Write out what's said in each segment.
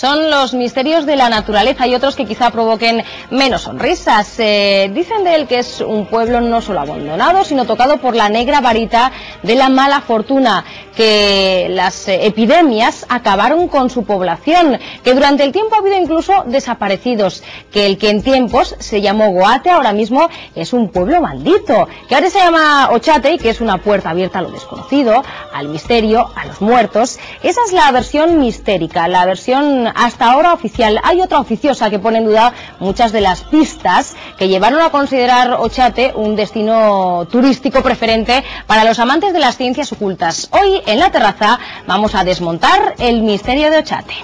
son los misterios de la naturaleza y otros que quizá provoquen menos sonrisas. Dicen de él que es un pueblo no solo abandonado, sino tocado por la negra varita de la mala fortuna, que las epidemias acabaron con su población, que durante el tiempo ha habido incluso desaparecidos, que el que en tiempos se llamó Goate ahora mismo es un pueblo maldito, que ahora se llama Ochate y que es una puerta abierta a lo desconocido, al misterio, a los muertos. Esa es la versión mistérica, la versión hasta ahora oficial. Hay otra oficiosa que pone en duda muchas de las pistas que llevaron a considerar Ochate un destino turístico preferente para los amantes de las ciencias ocultas. Hoy en La Terraza vamos a desmontar el misterio de Ochate.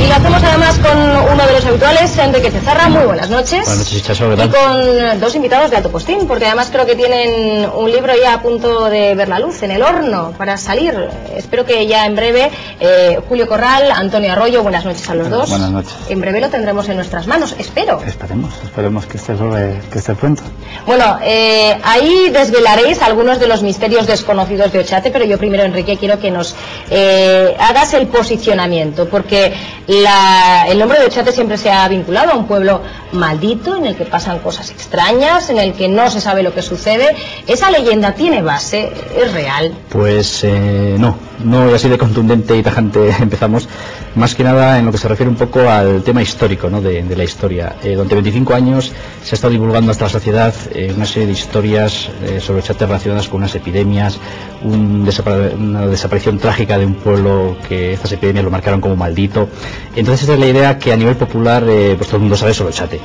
Y lo hacemos además con uno de los habituales, Enrique Cezarra. Muy buenas noches. Buenas noches, Chaso, ¿qué tal? Y con dos invitados de alto postín, porque además creo que tienen un libro ya a punto de ver la luz, en el horno, para salir. Espero que ya en breve. Julio Corral, Antonio Arroyo, buenas noches a los dos. Buenas noches. En breve lo tendremos en nuestras manos, espero. Esperemos que esté pronto. Bueno, ahí desvelaréis algunos de los misterios desconocidos de Ochate, pero yo primero, Enrique, quiero que nos hagas el posicionamiento, porque el nombre de Ochate siempre se ha vinculado a un pueblo maldito, en el que pasan cosas extrañas, en el que no se sabe lo que sucede. ¿Esa leyenda tiene base? ¿Es real? Pues no así de contundente y tajante empezamos, más que nada en lo que se refiere un poco al tema histórico, ¿no? de la historia. Durante 25 años se ha estado divulgando hasta la sociedad una serie de historias sobre Ochate relacionadas con unas epidemias, una desaparición trágica de un pueblo que estas epidemias lo marcaron como maldito. Entonces esa es la idea que a nivel popular pues todo el mundo sabe sobre Ochate.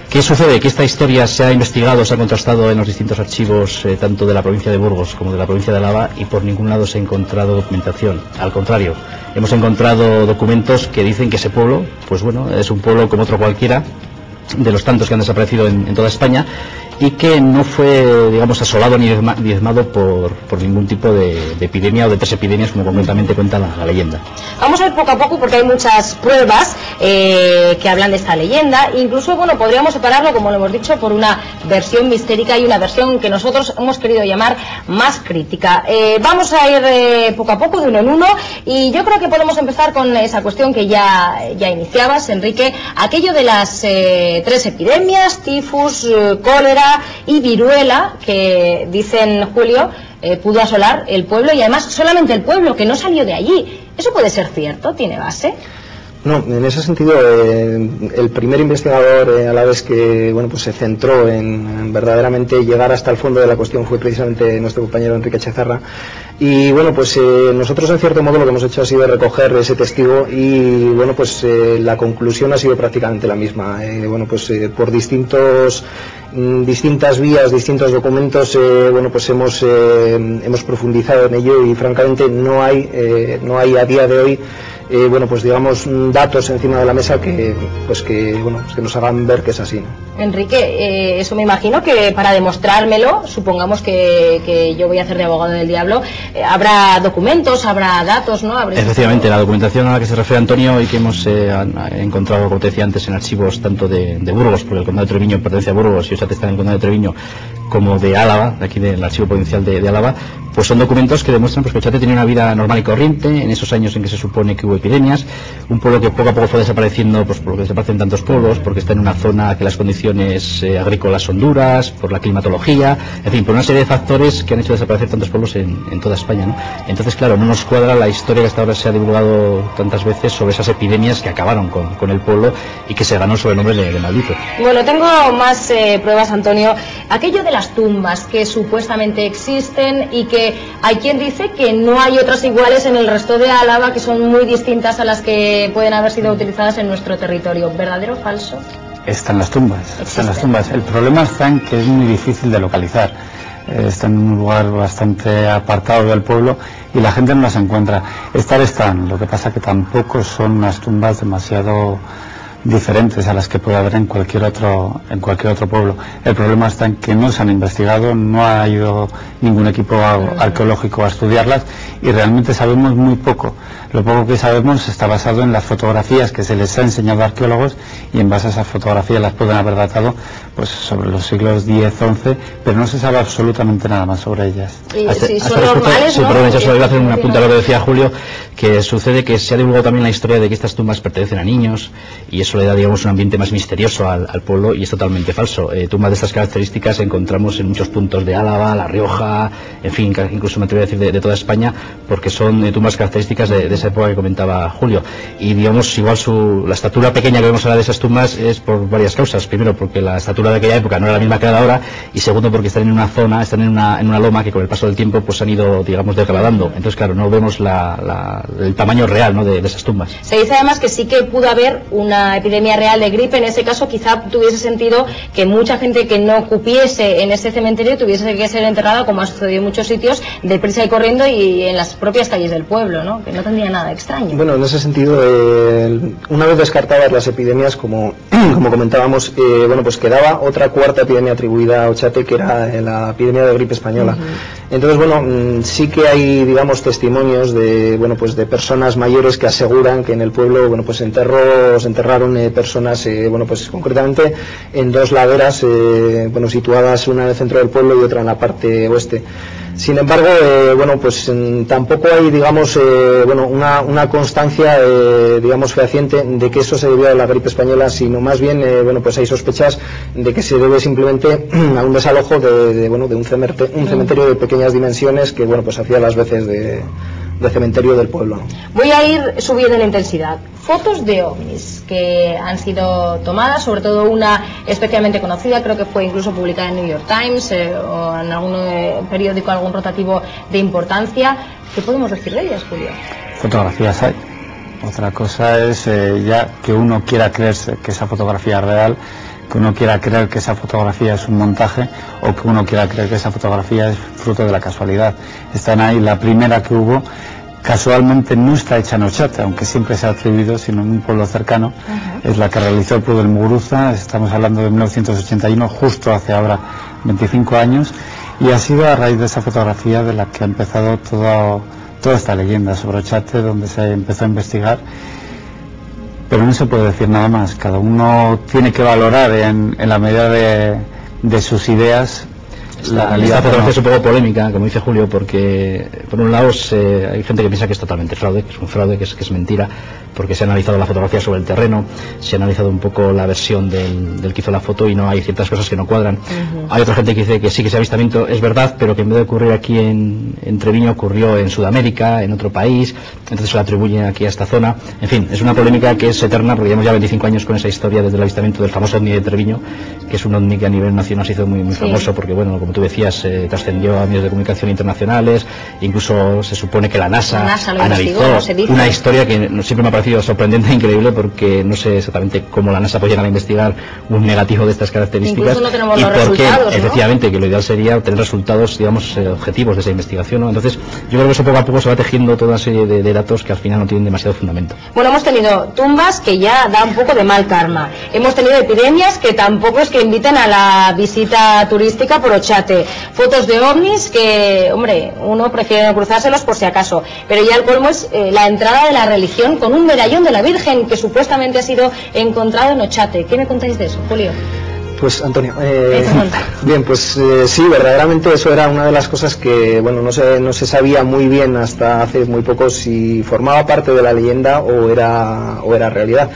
¿Qué sucede? Que esta historia se ha investigado, se ha contrastado en los distintos archivos, tanto de la provincia de Burgos como de la provincia de Álava, y por ningún lado se ha encontrado documentación. Al contrario, hemos encontrado documentos que dicen que ese pueblo, pues bueno, es un pueblo como otro cualquiera, de los tantos que han desaparecido en toda España, y que no fue, digamos, asolado ni diezmado por ningún tipo de epidemia o de tres epidemias, como concretamente cuenta la leyenda. Vamos a ir poco a poco, porque hay muchas pruebas que hablan de esta leyenda. Incluso, bueno, podríamos separarlo, como lo hemos dicho, por una versión mistérica y una versión que nosotros hemos querido llamar más crítica. Vamos a ir poco a poco, de uno en uno, y yo creo que podemos empezar con esa cuestión que ya iniciabas, Enrique, aquello de las tres epidemias: tifus, cólera y viruela, que dicen, Julio, pudo asolar el pueblo, y además solamente el pueblo, que no salió de allí. ¿Eso puede ser cierto? ¿Tiene base? No, en ese sentido, el primer investigador a la vez que pues se centró en verdaderamente llegar hasta el fondo de la cuestión fue precisamente nuestro compañero Enrique Cezarra. Y pues nosotros en cierto modo lo que hemos hecho ha sido recoger ese testigo, y la conclusión ha sido prácticamente la misma. Por distintas vías, distintos documentos, hemos profundizado en ello, y francamente no hay a día de hoy datos encima de la mesa que nos hagan ver que es así, ¿no? Enrique, eso me imagino que para demostrármelo, supongamos que yo voy a hacer de abogado del diablo, habrá documentos, habrá datos, ¿no? Efectivamente, la documentación a la que se refiere Antonio, y que hemos encontrado, como te decía antes, en archivos tanto de Burgos, porque el condado de Treviño pertenece a Burgos y Ochate está en el condado de Treviño, como de Álava, de aquí del archivo provincial de Álava, pues son documentos que demuestran que Ochate tenía una vida normal y corriente en esos años en que se supone que hubo epidemias, un pueblo que poco a poco fue desapareciendo, pues por lo que desaparecen tantos pueblos, porque está en una zona que las condiciones agrícolas son duras, por la climatología, en fin, por una serie de factores que han hecho desaparecer tantos pueblos en toda España, ¿no? Entonces, claro, no nos cuadra la historia que hasta ahora se ha divulgado tantas veces sobre esas epidemias que acabaron con el pueblo y que se ganó sobre el nombre de maldito. Bueno, tengo más pruebas, Antonio. Aquello de las tumbas que supuestamente existen, y que hay quien dice que no hay otras iguales en el resto de Álava, que son muy distintas a las que pueden haber sido utilizadas en nuestro territorio. ¿Verdadero o falso? Están las tumbas. El problema está en que es muy difícil de localizar. Está en un lugar bastante apartado del pueblo y la gente no las encuentra. Están, lo que pasa que tampoco son unas tumbas demasiado diferentes a las que puede haber en cualquier otro pueblo. El problema está en que no se han investigado, no ha ido ningún equipo arqueológico a estudiarlas, y realmente sabemos muy poco. Lo poco que sabemos está basado en las fotografías que se les ha enseñado a arqueólogos, y en base a esas fotografías las pueden haber datado pues sobre los siglos X, XI, pero no se sabe absolutamente nada más sobre ellas. Si son normales, sí, ¿no? Perdón, yo solo iba a hacer un apunte a lo que decía Julio, que sucede que se ha divulgado también la historia de que estas tumbas pertenecen a niños, y eso le da, digamos, un ambiente más misterioso al pueblo, y es totalmente falso. Tumbas de estas características encontramos en muchos puntos de Álava, La Rioja, en fin, incluso me atrevo a decir de toda España, porque son tumbas características de esa época que comentaba Julio. Y digamos, igual la estatura pequeña que vemos ahora de esas tumbas es por varias causas. Primero, porque la estatura de aquella época no era la misma que la de ahora, y segundo, porque están en una zona, están en una loma que con el paso del tiempo pues han ido, digamos, degradando. Entonces, claro, no vemos el tamaño real, ¿no?, de esas tumbas. Se dice además que sí que pudo haber una epidemia real de gripe. En ese caso quizá tuviese sentido que mucha gente que no cupiese en ese cementerio tuviese que ser enterrada, como ha sucedido en muchos sitios, deprisa y corriendo, y en las propias calles del pueblo, ¿no? Que no tendría nada extraño. Bueno, en ese sentido, una vez descartadas las epidemias, como comentábamos, bueno, pues quedaba otra cuarta epidemia atribuida a Ochate, que era la epidemia de gripe española. Entonces, bueno, sí que hay, digamos, testimonios de, bueno, pues de personas mayores que aseguran que en el pueblo, bueno, pues se enterraron personas, bueno, pues concretamente en dos laderas, bueno, situadas, una en el centro del pueblo y otra en la parte oeste. Sin embargo, bueno, pues tampoco hay, digamos, bueno, una constancia, digamos, fehaciente de que eso se debió a la gripe española, sino más bien, bueno, pues hay sospechas de que se debe simplemente a un desalojo de un cementerio de pequeñas dimensiones que, bueno, pues hacía las veces de cementerio del pueblo, ¿no? Voy a ir subiendo la intensidad. Fotos de ovnis que han sido tomadas, sobre todo una especialmente conocida, creo que fue incluso publicada en New York Times o en algún periódico, algún rotativo de importancia. ¿Qué podemos decir de ellas, Julio? Fotografías hay. Otra cosa es ya que uno quiera creerse que esa fotografía es real, que uno quiera creer que esa fotografía es un montaje, o que uno quiera creer que esa fotografía es fruto de la casualidad. Están ahí. La primera que hubo casualmente no está hecha en Ochate, aunque siempre se ha atribuido, sino en un pueblo cercano. Es la que realizó el pueblo del Muguruza. Estamos hablando de 1981, justo hace ahora 25 años, y ha sido a raíz de esa fotografía de la que ha empezado toda esta leyenda sobre Ochate, donde se empezó a investigar. Pero no se puede decir nada más. Cada uno tiene que valorar en la medida de sus ideas. Esta fotografía es un poco polémica, como dice Julio, porque por un lado hay gente que piensa que es totalmente fraude, que es un fraude, que es mentira, porque se ha analizado la fotografía sobre el terreno, se ha analizado un poco la versión del que hizo la foto, y no hay ciertas cosas que no cuadran. Hay otra gente que dice que sí, que ese avistamiento es verdad, pero que en vez de ocurrir aquí en Treviño, ocurrió en Sudamérica, en otro país, entonces se lo atribuyen aquí a esta zona. En fin, es una polémica que es eterna, porque llevamos ya 25 años con esa historia desde el avistamiento del famoso ovni de Treviño, que es un ovni que a nivel nacional se hizo muy famoso, porque, bueno, como tú decías, trascendió a medios de comunicación internacionales, incluso se supone que la NASA analizó una historia que siempre me ha parecido sorprendente e increíble, porque no sé exactamente cómo la NASA puede llegar a investigar un negativo de estas características, incluso no tenemos y los por qué, resultados, ¿no? Efectivamente, que lo ideal sería obtener resultados, digamos, objetivos de esa investigación, ¿no? Entonces yo creo que eso poco a poco se va tejiendo toda una serie de datos que al final no tienen demasiado fundamento. Bueno, hemos tenido tumbas que ya da un poco de mal karma, hemos tenido epidemias que tampoco es que invitan a la visita turística por Ochate, fotos de ovnis que, hombre, uno prefiere no cruzárselos por si acaso, pero ya el colmo es la entrada de la religión con un medallón de la Virgen que supuestamente ha sido encontrado en Ochate. ¿Qué me contáis de eso, Julio? Pues Antonio, bien, pues sí, verdaderamente eso era una de las cosas que, bueno, no se sabía muy bien hasta hace muy poco si formaba parte de la leyenda o era realidad.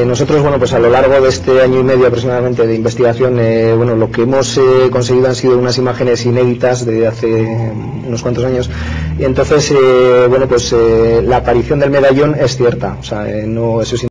Nosotros, bueno, pues a lo largo de este año y medio aproximadamente de investigación, bueno, lo que hemos conseguido han sido unas imágenes inéditas de hace unos cuantos años, y entonces, bueno, pues la aparición del medallón es cierta, o sea, no, eso es